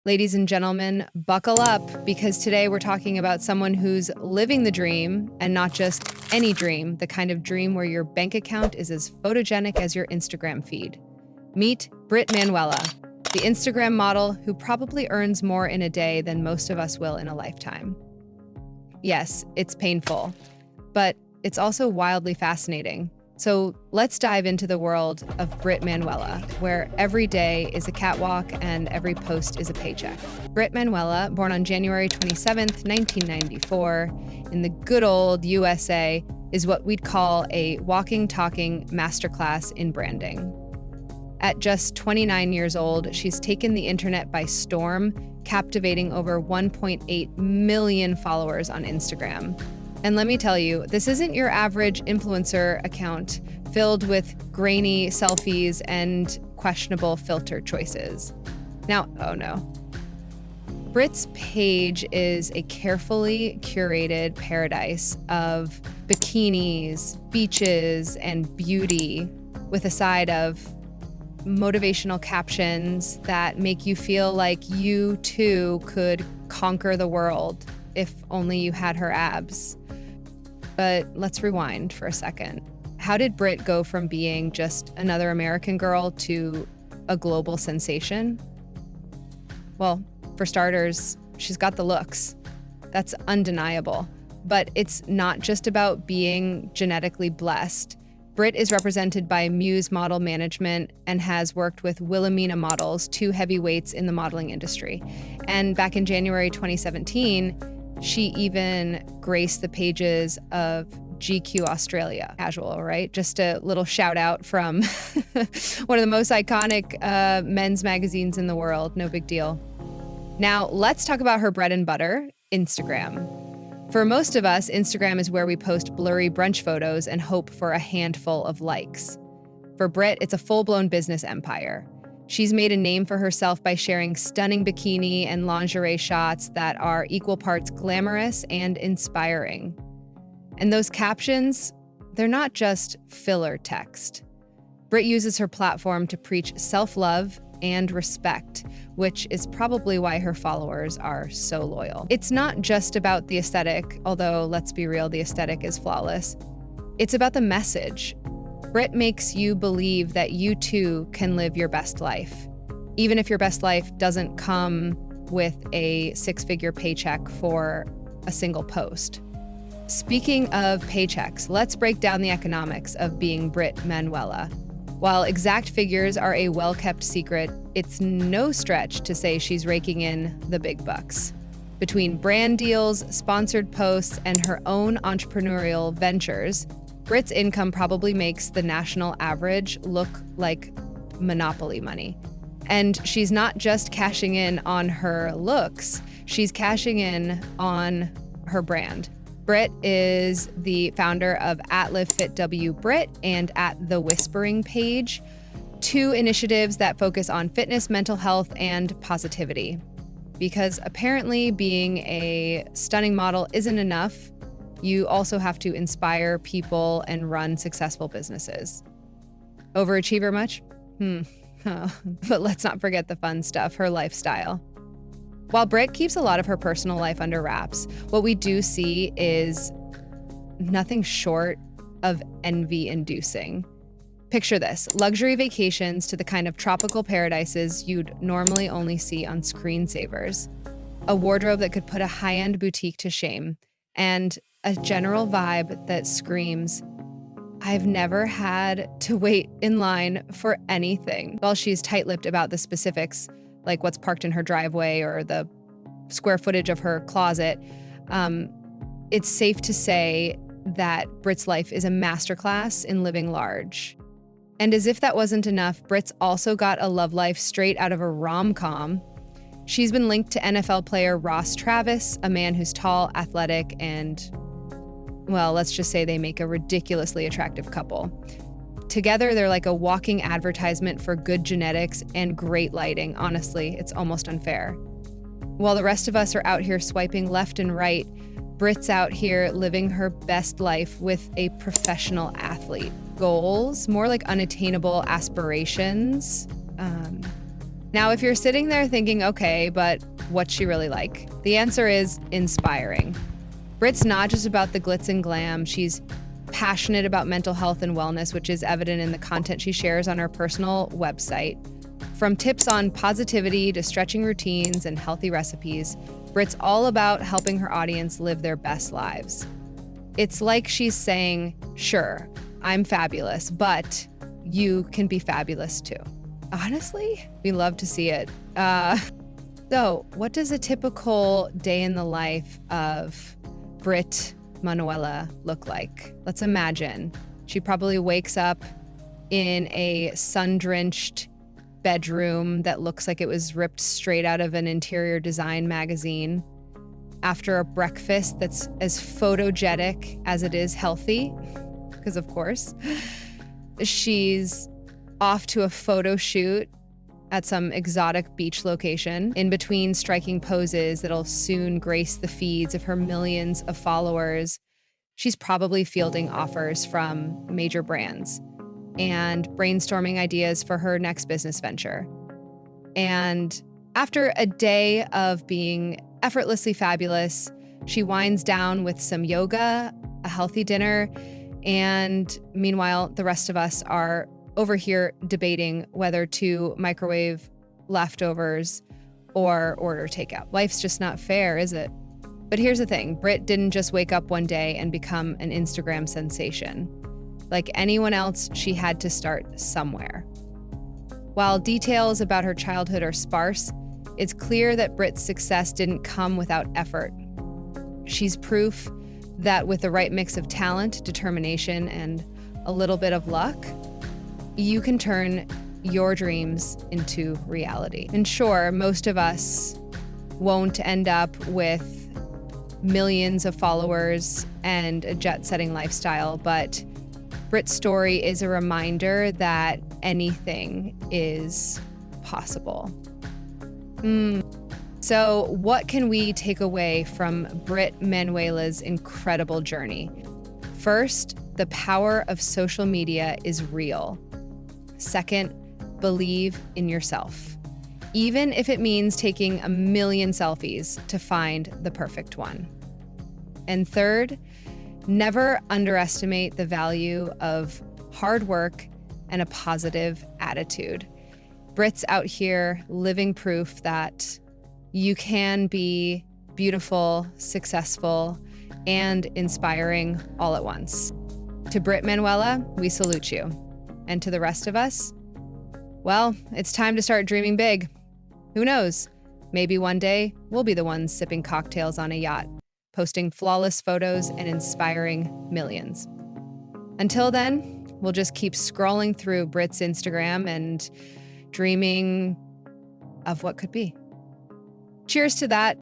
Ladies and gentlemen, buckle up because today we're talking about someone who's living the dream and not just any dream, the kind of dream where your bank account is as photogenic as your Instagram feed. Meet Brit Manuela, the Instagram model who probably earns more in a day than most of us will in a lifetime. Yes, it's painful, but it's also wildly fascinating. So let's dive into the world of Brit Manuela, where every day is a catwalk and every post is a paycheck. Brit Manuela, born on January 27th, 1994, in the good old USA, is what we'd call a walking, talking masterclass in branding. At just 29 years old, she's taken the internet by storm, captivating over 1.8 million followers on Instagram. And let me tell you, this isn't your average influencer account filled with grainy selfies and questionable filter choices. Now, oh no. Brit's page is a carefully curated paradise of bikinis, beaches, and beauty, with a side of motivational captions that make you feel like you too could conquer the world if only you had her abs. But let's rewind for a second. How did Brit go from being just another American girl to a global sensation? Well, for starters, she's got the looks. That's undeniable. But it's not just about being genetically blessed. Brit is represented by Muse Model Management and has worked with Wilhelmina Models, two heavyweights in the modeling industry. And back in January 2017, she even graced the pages of GQ Australia. Casual, right? Just a little shout out from one of the most iconic men's magazines in the world. No big deal. Now, let's talk about her bread and butter, Instagram. For most of us, Instagram is where we post blurry brunch photos and hope for a handful of likes. For Brit, it's a full-blown business empire. She's made a name for herself by sharing stunning bikini and lingerie shots that are equal parts glamorous and inspiring. And those captions, they're not just filler text. Brit uses her platform to preach self-love and respect, which is probably why her followers are so loyal. It's not just about the aesthetic, although let's be real, the aesthetic is flawless. It's about the message. Brit makes you believe that you too can live your best life, even if your best life doesn't come with a six-figure paycheck for a single post. Speaking of paychecks, let's break down the economics of being Brit Manuela. While exact figures are a well-kept secret, it's no stretch to say she's raking in the big bucks. Between brand deals, sponsored posts, and her own entrepreneurial ventures, Brit's income probably makes the national average look like Monopoly money. And she's not just cashing in on her looks, she's cashing in on her brand. Brit is the founder of @LiveFitWBrit and @TheWhispering page, two initiatives that focus on fitness, mental health, and positivity. Because apparently being a stunning model isn't enough, you also have to inspire people and run successful businesses. Overachiever much? Oh, but let's not forget the fun stuff, her lifestyle. While Brit keeps a lot of her personal life under wraps, what we do see is nothing short of envy-inducing. Picture this: luxury vacations to the kind of tropical paradises you'd normally only see on screensavers, a wardrobe that could put a high-end boutique to shame, and a general vibe that screams, I've never had to wait in line for anything. While she's tight-lipped about the specifics, like what's parked in her driveway or the square footage of her closet, it's safe to say that Brit's life is a masterclass in living large. And as if that wasn't enough, Brit's also got a love life straight out of a rom-com. She's been linked to NFL player Ross Travis, a man who's tall, athletic, and, well, let's just say they make a ridiculously attractive couple. Together, they're like a walking advertisement for good genetics and great lighting. Honestly, it's almost unfair. While the rest of us are out here swiping left and right, Brit's out here living her best life with a professional athlete. Goals, more like unattainable aspirations. Now, if you're sitting there thinking, okay, but what's she really like? The answer is inspiring. Brit's not just about the glitz and glam. She's passionate about mental health and wellness, which is evident in the content she shares on her personal website. From tips on positivity to stretching routines and healthy recipes, Brit's all about helping her audience live their best lives. It's like she's saying, sure, I'm fabulous, but you can be fabulous too. Honestly, we love to see it. So, what does a typical day in the life of Brit Manuela look like? Let's imagine. She probably wakes up in a sun-drenched bedroom that looks like it was ripped straight out of an interior design magazine, after a breakfast that's as photogenic as it is healthy, because of course. She's off to a photo shoot at some exotic beach location, in between striking poses that'll soon grace the feeds of her millions of followers. She's probably fielding offers from major brands and brainstorming ideas for her next business venture. And after a day of being effortlessly fabulous, she winds down with some yoga, a healthy dinner, and meanwhile, the rest of us are over here debating whether to microwave leftovers or order takeout. Life's just not fair, is it? But here's the thing, Brit didn't just wake up one day and become an Instagram sensation. Like anyone else, she had to start somewhere. While details about her childhood are sparse, it's clear that Brit's success didn't come without effort. She's proof that with the right mix of talent, determination, and a little bit of luck, you can turn your dreams into reality. And sure, most of us won't end up with millions of followers and a jet-setting lifestyle, but Brit's story is a reminder that anything is possible. So what can we take away from Brit Manuela's incredible journey? First, the power of social media is real. Second, believe in yourself, even if it means taking a million selfies to find the perfect one. And third, never underestimate the value of hard work and a positive attitude. Brit's out here living proof that you can be beautiful, successful, and inspiring all at once. To Brit Manuela, we salute you. And to the rest of us, well, it's time to start dreaming big. Who knows? Maybe one day we'll be the ones sipping cocktails on a yacht, posting flawless photos and inspiring millions. Until then, we'll just keep scrolling through Brit's Instagram and dreaming of what could be. Cheers to that.